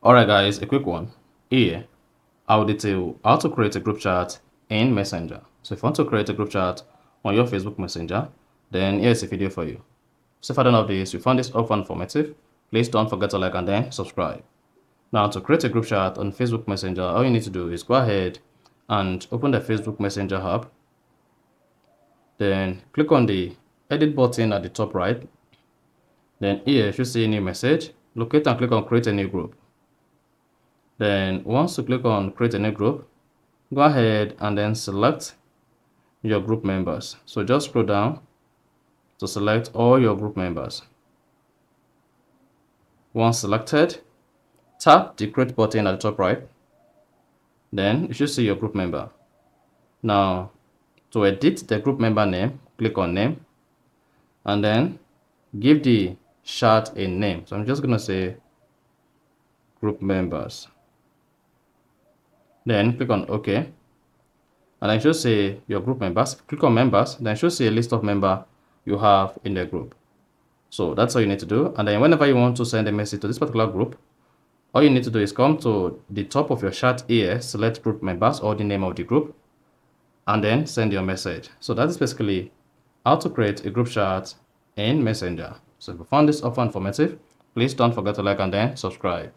Alright guys, a quick one. Here, I'll detail how to create a group chat in Messenger. So if you want to create a group chat on your Facebook Messenger, then here's a video for you. So if I don't know this, you found this helpful and informative, please don't forget to like and then subscribe. Now to create a group chat on Facebook Messenger, all you need to do is go ahead and open the Facebook Messenger app. Then click on the edit button at the top right. Then here you should see a new message. Locate and click on create a new group. Then once you click on create a new group, go ahead and then select your group members. So just scroll down to select all your group members. Once selected, tap the create button at the top right. Then you should see your group member. Now to edit the group member name, click on name and then give the chat a name. So I'm just going to say group members. Then click on OK. And then it should say your group members. Click on members, then it should see a list of members you have in the group. So that's all you need to do. And then whenever you want to send a message to this particular group, all you need to do is come to the top of your chat here, select group members or the name of the group, and then send your message. So that is basically how to create a group chat in Messenger. So if you found this offer informative, please don't forget to like and then subscribe.